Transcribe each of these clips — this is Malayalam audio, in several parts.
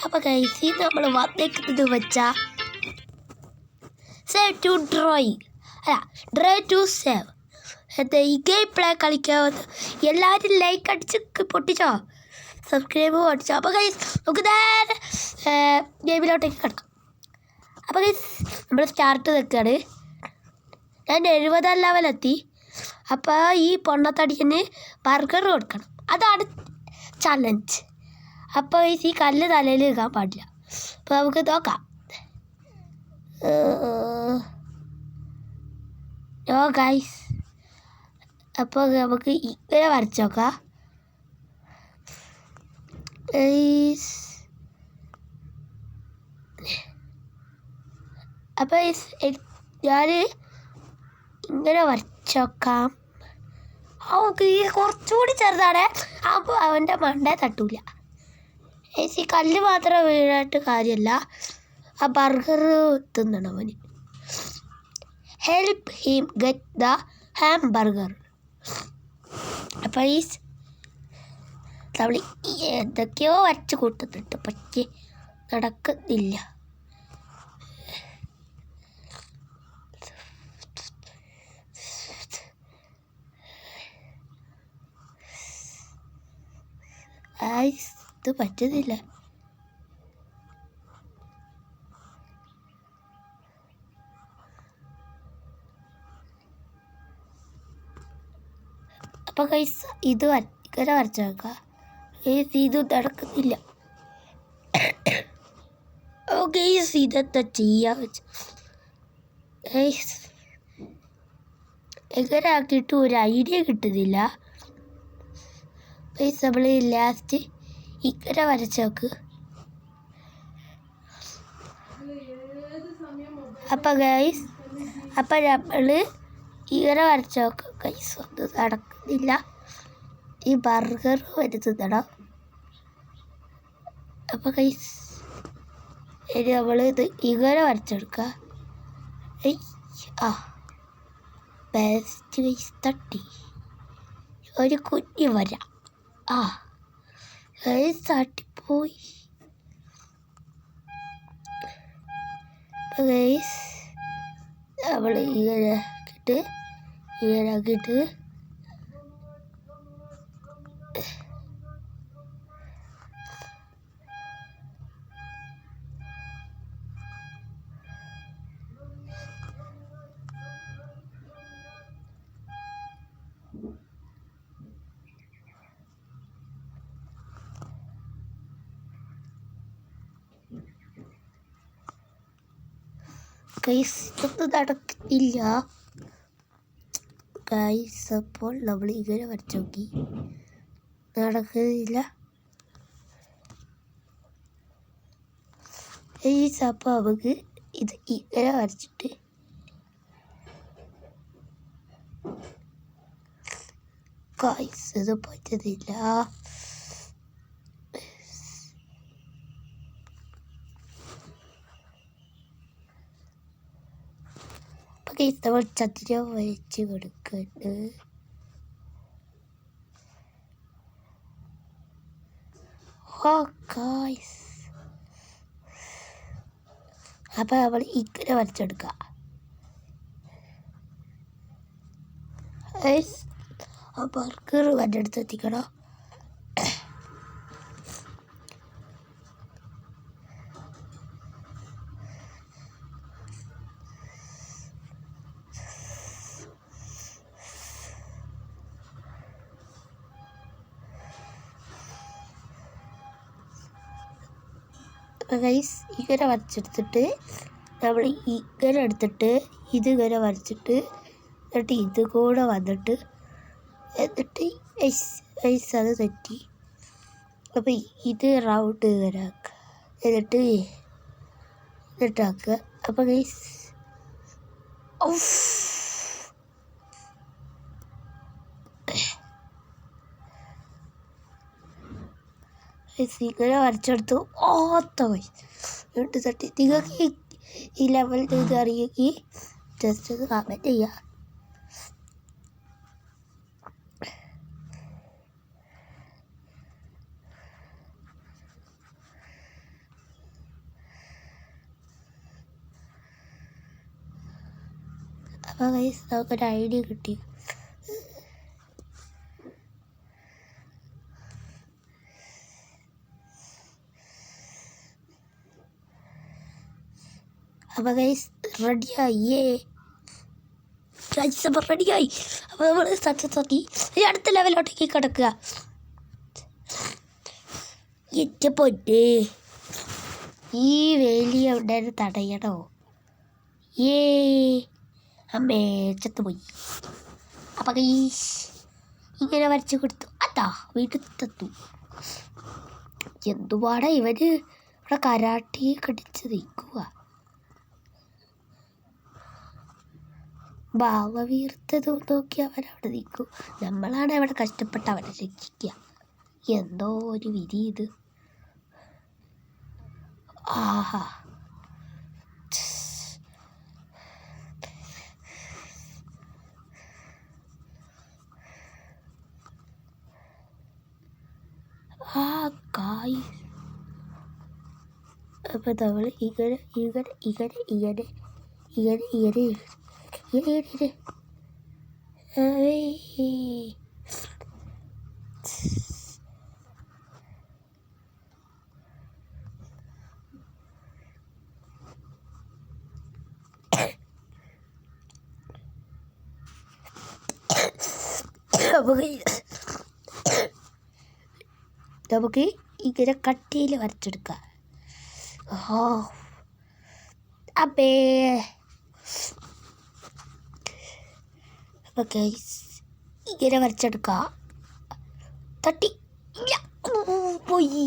അപ്പോൾ ഗൈസ് ഇത് നമ്മൾ വന്നേക്കുന്നത് വെച്ചാൽ സേവ് ടു ഡ്രോയിങ് അല്ല ഡ്രൈവ് ടു സേവ് എന്താ ഈ ഗെയിം പ്ലേ കളിക്കാവുന്ന എല്ലാവരും ലൈക്ക് അടിച്ച് പൊട്ടിച്ചോ, സബ്സ്ക്രൈബ് പൊട്ടിച്ചോ. അപ്പോൾ ഗൈസ് നമുക്ക് നേരെ ഗെയിമിലോട്ടേക്ക് കിടക്കാം. അപ്പോൾ ഗൈസ് നമ്മൾ സ്റ്റാർട്ട് നിൽക്കുകയാണ്. ഞാൻ 70 ലെവലെത്തി. അപ്പോൾ ഈ പൊണ്ണത്തടിക്കന് ബർഗർ കൊടുക്കണം, അതാണ് ചലഞ്ച്. അപ്പോൾ ഈ കല്ല് തലയിൽ വെക്കാൻ പാടില്ല. അപ്പോൾ നമുക്ക് നോക്കാം. No guys. അപ്പോൾ നമുക്ക് ഇങ്ങനെ വരച്ച് നോക്കാം. അപ്പോൾ ഞാൻ ഇങ്ങനെ വരച്ച് നോക്കാം. അവൾക്ക് കുറച്ചുകൂടി ചെറുതാണ്, അപ്പോൾ അവൻ്റെ മണ്ടേ തട്ടൂല. ഈ കല്ല് മാത്രം വീഴായിട്ട് കാര്യമല്ല, ആ ബർഗർ തിന്നണം അവന്. Help him get the hamburger. അപ്പോൾ ഈ നമ്മൾ എന്തൊക്കെയോ വരച്ച് കൂട്ടുന്നുണ്ട്, പക്ഷേ നടക്കുന്നില്ല. ഇത് പറ്റുന്നില്ല. അപ്പോൾ ഗൈസ് ഇത് ഇങ്ങനെ വരച്ച് നോക്കാം. ഇത് നടക്കുന്നില്ല. ഗൈസ് ഇതെന്താ ചെയ്യാൻ വെച്ച് എങ്ങനെ ആക്കിയിട്ട് ഒരു ഐഡിയ കിട്ടുന്നില്ല. ഗൈസ് നമ്മൾ ലാസ്റ്റ് ഇങ്ങനെ വരച്ച് നോക്ക്. അപ്പം ഗൈസ് അപ്പം നമ്മൾ ഇങ്ങനെ വരച്ച് നോക്കാം. ഗൈസ് ഒന്നും നടക്കുന്നില്ല. ഈ ബർഗർ വരുത്തണം. അപ്പം ഗൈസ് ഇനി നമ്മൾ ഇത് ഇങ്ങനെ വരച്ചെടുക്കുക. ബെസ്റ്റ് ഗൈസ് തട്ടി ഒരു കുഞ്ഞ് വരാം. ഗൈസ് തട്ടിപ്പോയി. ഗൈസ് നമ്മൾ ഇങ്ങനെ ആക്കിയിട്ട് ഗൈസ് ഇതൊന്നും നടക്കുന്നില്ല. ഗൈസ് അപ്പോൾ നമ്മൾ ഇങ്ങനെ വരച്ച് നോക്കി, നടക്കുന്നില്ല. ഗൈസ് അപ്പോൾ നമുക്ക് ഇത് ഇങ്ങനെ വരച്ചിട്ട് ഗൈസ് ഇത് പറ്റുന്നില്ല. നമ്മൾ ചതുരം വരച്ച് കൊടുക്കുന്നുണ്ട്. അപ്പം നമ്മൾ ഇങ്ങനെ വരച്ചെടുക്കുക. ആ ബർഗർ എൻ്റെ അടുത്ത് എത്തിക്കണോ? അപ്പോൾ ഗൈസ് ഇങ്ങനെ വരച്ചെടുത്തിട്ട് നമ്മൾ ഇങ്ങനെ എടുത്തിട്ട് ഇതിങ്ങനെ വരച്ചിട്ട് എന്നിട്ട് ഇത് കൂടെ വന്നിട്ട് എന്നിട്ട് ഐസ് അത് തെറ്റി. അപ്പോൾ ഇത് റൗണ്ട് ഇങ്ങനെ ആക്കുക, എന്നിട്ടാക്കുക. അപ്പോൾ ഗൈസ് ഇങ്ങനെ വരച്ചെടുത്തു. പോയി എന്നിട്ട് തട്ടി. നിങ്ങൾക്ക് ഈ ലെവലിൽ ഇത് അറിയെങ്കിൽ ജസ്റ്റ് ഒന്ന് കമൻറ്റ് ചെയ്യുക. അപ്പോൾ ഗൈസ് നമുക്കൊരു ഐഡിയ കിട്ടി. അപ്പോൾ ഗൈസ് റെഡിയായി. അപ്പോൾ റെഡിയായി. അപ്പോൾ നമ്മൾ സക്സസ് ആക്കി. അടുത്ത ലെവലോട്ടേക്ക് കിടക്കുക. എൻ്റെ പൊന്നെ, ഈ വേലി അവിടെ തടയണോ? അമ്മേ ചത്തുപോയി. അപ്പം ഗൈസ് ഇങ്ങനെ വരച്ച് കൊടുത്തു. അതാ വീട്ടിലെത്തു. എന്തുപാടാ ഇവര് ഇവിടെ കരാട്ടി കടിച്ച് നിൽക്കുക. ഭാവവീർത്തത് നോക്കി അവരവിടെ നിൽക്കും. നമ്മളാണ് അവിടെ കഷ്ടപ്പെട്ട് അവരെ രക്ഷിക്കുക. എന്തോ ഒരു വിധി ഇത്. ആഹാ, ആ കായ്. അപ്പം നമ്മൾ ഇങ്ങനെ ഇങ്ങനെ ഇങ്ങനെ ഇങ്ങനെ ഇങ്ങനെ ഇങ്ങനെ ഇങ്ങനെ നമുക്ക് ഇങ്ങനെ കട്ടിയിൽ വരച്ചെടുക്കാം. അപ്പേ അപ്പോൾ ഗൈസ് ഇങ്ങനെ വരച്ചെടുക്കുക. തട്ടി ഇല്ല പോയി.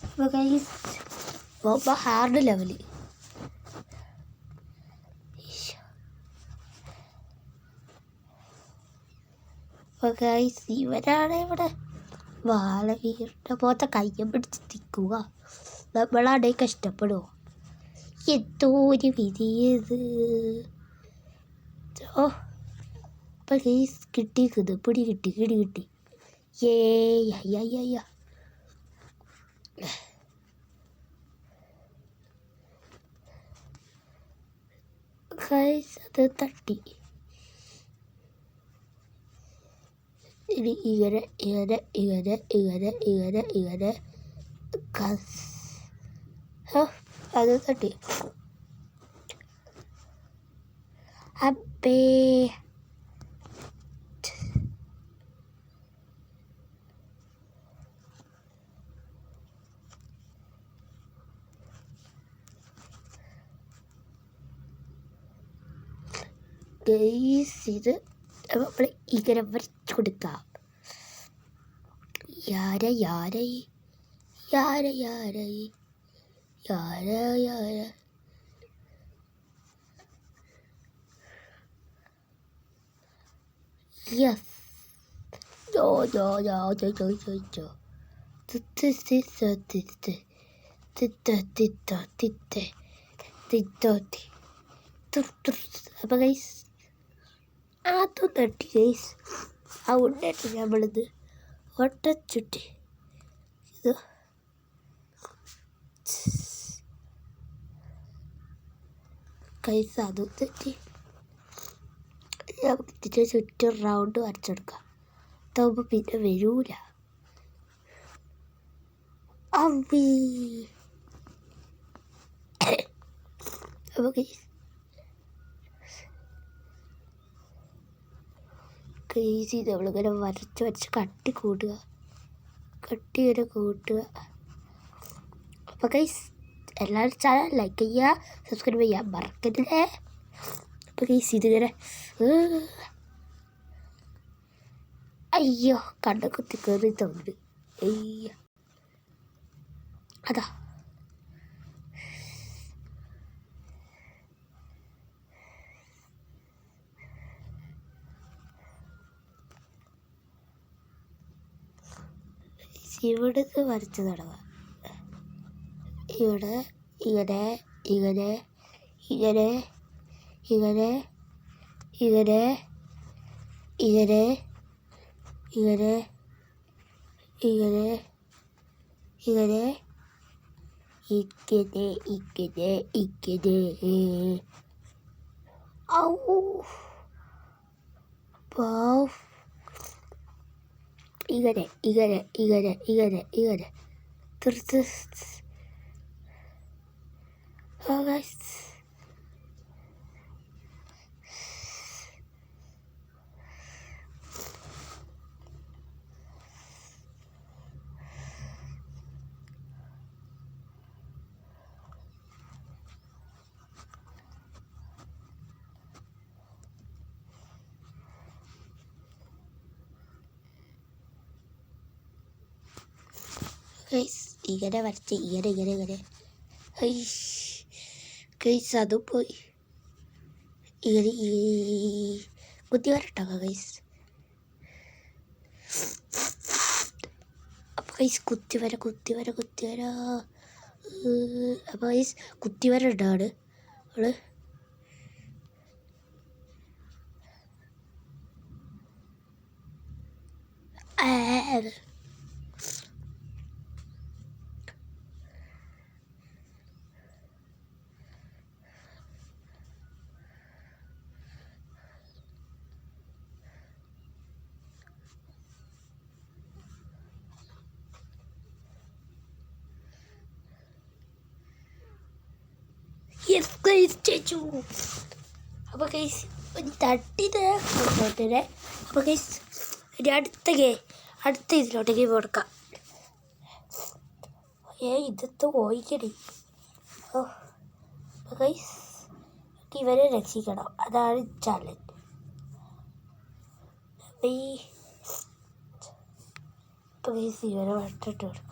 അപ്പോൾ ഗൈസ് ഇപ്പോൾ ഹാർഡ് ലെവല്. അപ്പോൾ ഗൈസ് ഇവരാണ് ഇവിടെ വാളവീരുടെ പോലത്തെ കയ്യം പിടിച്ച് നിൽക്കുക. നമ്മളാണെ കഷ്ടപ്പെടുമോ? എന്തോ ഒരു വിധിയത്. ഓ അപ്പം ഗൈസ് കിട്ടിയത് പിടി കിട്ടി. അയ്യ ഗൈസ് അത് തട്ടി. ഇനി ഇങ്ങനെ അത് തട്ടി. അപ്പേ ഗൈസ് ഇത് നമ്മൾ ഇങ്ങനെ വരച്ചു കൊടുക്കാം. യാര യെസ്. അപ്പം ഗൈസ് അതും തട്ടി ഗൈസ്. ആ ഉണ്ടായിട്ട് നമ്മളിത് ഒട്ടച്ചുട്ടി ഇത് ഗൈസ് അതും തെറ്റി. നമുക്ക് ഇതിൻ്റെ ചുറ്റും റൗണ്ട് വരച്ചെടുക്കാം. അതാകുമ്പോൾ പിന്നെ വരൂല. അമ്മീ അപ്പോൾ ഗൈസ് നമ്മളിങ്ങനെ വരച്ച് കട്ടി ഇങ്ങനെ കൂട്ടുക. അപ്പോൾ ഗൈസ് എല്ലാവരും ചാനൽ ലൈക്ക് ചെയ്യുക, സബ്സ്ക്രൈബ് ചെയ്യാൻ മറക്കരുതേ. അപ്പോൾ ഗൈസ് ഇതിങ്ങനെ അയ്യോ കണ്ണ കുത്തി കയറി തോന്നുന്നു. അയ്യോ അതാ ഇവിടുന്ന് വരച്ച് നടക്കുക. ഇവിടെ ഇങ്ങനെ ഇങ്ങനെ ഇങ്ങനെ ഇങ്ങനെ ഇങ്ങനെ ഇങ്ങനെ ഇങ്ങനെ ഇങ്ങനെ ഇങ്ങനെ ഇങ്ങനെ ഇങ്ങനെ ഇങ്ങനെ ഔ പാവ്. ഇങ്ങനെ തീർത്ത് ഇങ്ങനെ വരച്ച് ഇങ്ങനെ ഗൈസ് അതും പോയി. ഇങ്ങനെ കുത്തി വരട്ടോ ഗൈസ്. അപ്പോൾ ഗൈസ് കുത്തി വര. അപ്പോൾ ഗൈസ് കുത്തി വര ഉണ്ടാണ് അവള്. യെസ് ഗൈസ് ചേച്ചു. അപ്പോൾ ഗൈസ് ഒരു തട്ടിട്ട് അപ്പോൾ ഗൈസ് ഒരു അടുത്ത ഇതിലോട്ടേക്ക് കൊടുക്കാം. ഇതൊക്കെ ഓയിക്കടി. അപ്പോൾ ഗൈസ് ഇവരെ രക്ഷിക്കണം, അതാണ് ചാലഞ്ച്. അപ്പോൾ ഗൈസ് ഇവരെ വട്ടിട്ട് കൊടുക്കാം.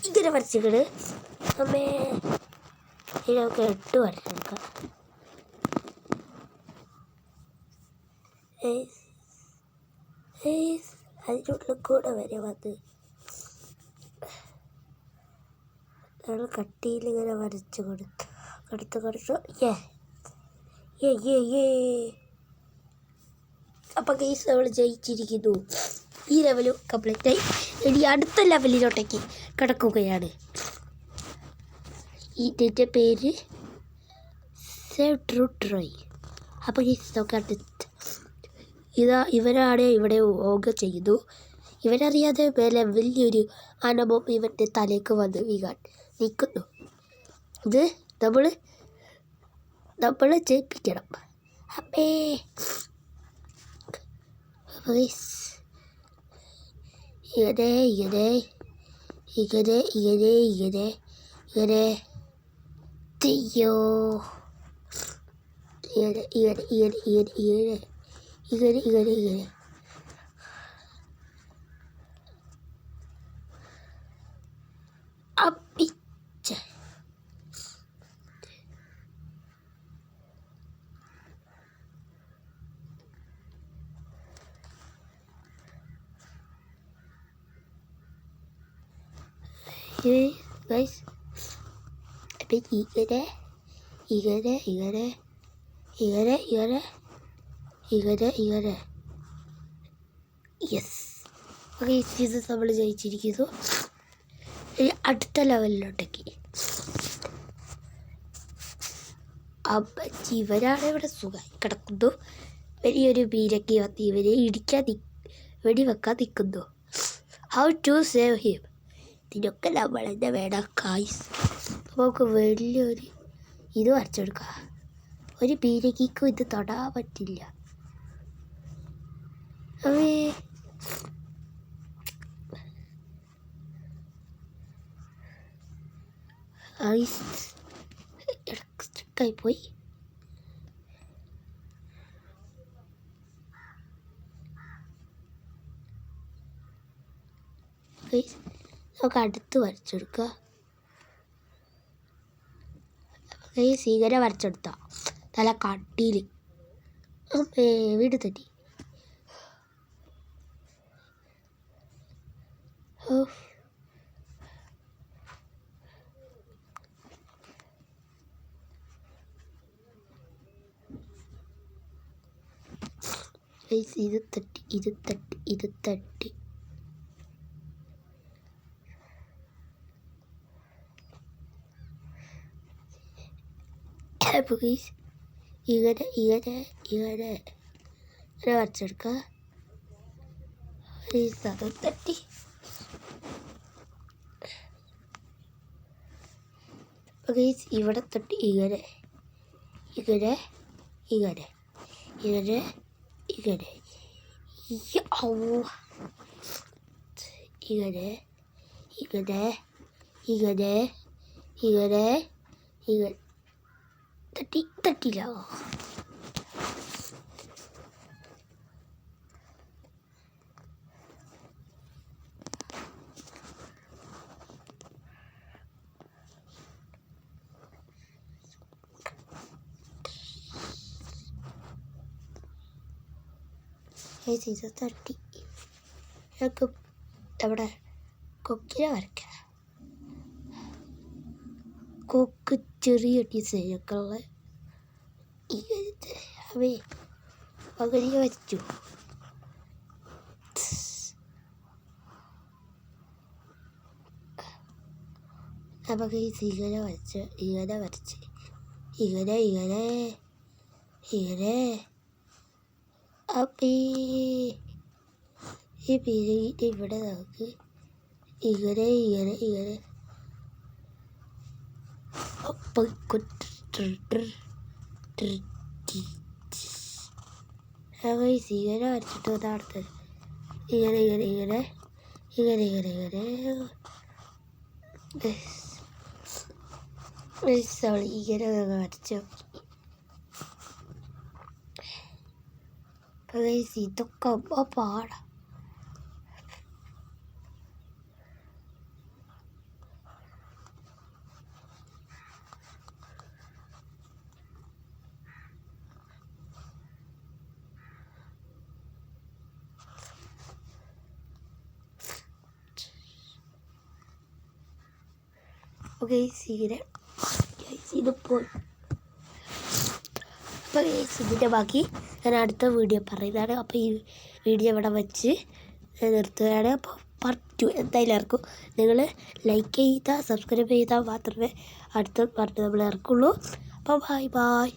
ഇങ്ങനെ വരച്ചിട്ട് അമ്മേ ഇതിനൊക്കെ 8 വരച്ചെടുക്കാം. അതിനുള്ളിൽ കൂടെ വരെ വന്ന് നമ്മൾ കട്ടിയിൽ ഇങ്ങനെ വരച്ച് കൊടുത്തു. അപ്പം ഗൈസ് നമ്മൾ ജയിച്ചിരിക്കുന്നു. ഈ ലെവലും കംപ്ലീറ്റ് ആയി. ഇനി അടുത്ത ലെവലിലോട്ടേക്ക് കിടക്കുകയാണ്. ഇതിൻ്റെ പേര് സെട്രുട്രോയ്. അപ്പോൾ ഗൈസ് നമുക്ക് അടുത്ത് ഇവരാണ് ഇവിടെ യോഗ ചെയ്യുന്നു. ഇവരറിയാതെ മേലെ വലിയൊരു അനബം ഇവൻ്റെ തലേക്ക് വന്ന് വീഴാൻ നിൽക്കുന്നു. ഇത് നമ്മൾ ജയിപ്പിക്കണം. അമ്മേ ഇങ്ങനെ ചെയ്യോ. ഇങ്ങനെ അപ്പിച്ച. ഗൈസ് അപ്പം ഇങ്ങനെ യെസ്. ഓക്കെ ഇത് നമ്മൾ ജയിച്ചിരിക്കുന്നു. അടുത്ത ലെവലിലോട്ടേക്ക്. അപ്പം ഇവരാണ് ഇവിടെ സുഖമായി കിടക്കുന്നു. വലിയൊരു ബീരക്കി വന്ന് ഇവരെ വെടിവെക്കാൻ നിൽക്കുന്നു. How to save him. ഇതിനൊക്കെ നമ്മൾ തന്നെ വേണം കായ്സ്. നമുക്ക് വലിയൊരു ഇത് വരച്ചെടുക്കാം. ഒരു ബീരക്കിക്കും ഇത് തൊടാൻ പറ്റില്ല. ായി പോയി. നമുക്ക് അടുത്ത് വരച്ചെടുക്കുക. ഗൈസ് ഇങ്ങനെ വരച്ചെടുത്ത നല്ല കട്ടിയിൽ വീട് തെറ്റി. ഇത് തട്ടി അപ്പോൾ ഗൈസ് ഇങ്ങനെ വരച്ചെടുക്കുക. അത് തട്ടി അപ്പോൾ ഗൈസ് ഇവിടെ തട്ടി ഇങ്ങനെ ഇങ്ങനെ തട്ടില്ല. ഇത് തട്ടി ഞങ്ങൾക്ക് നമ്മുടെ കൊക്കിനെ വരയ്ക്കാം. കൊക്ക് ചെറിയ ഡിസൈനൊക്കെ ഉള്ള അവയെ അങ്ങനെ വരച്ചു. നമുക്ക് ഇങ്ങനെ വരച്ച് ഇങ്ങനെ അപ്പം ഈ പിരീഡ് ഇവിടെ നമുക്ക് ഇങ്ങനെ ഇങ്ങനെ വരച്ചിട്ട് അടുത്തത് ഇങ്ങനെ വരച്ചു. ഇതൊക്കെ പാടാം. ഓക്കെ ഇത് പോയി. അപ്പോൾ ഇതിൻ്റെ ബാക്കി ഞാൻ അടുത്ത വീഡിയോ പറയുന്നതാണ്. അപ്പോൾ ഈ വീഡിയോ ഇവിടെ വെച്ച് നിർത്തുകയാണ്. അപ്പോൾ പാർട്ട് 2 എന്തായാലും ഇറക്കും. നിങ്ങൾ ലൈക്ക് ചെയ്താൽ സബ്സ്ക്രൈബ് ചെയ്താൽ മാത്രമേ അടുത്ത പാർട്ട് നമ്മൾ ഇറക്കുള്ളൂ. അപ്പോൾ ബൈ.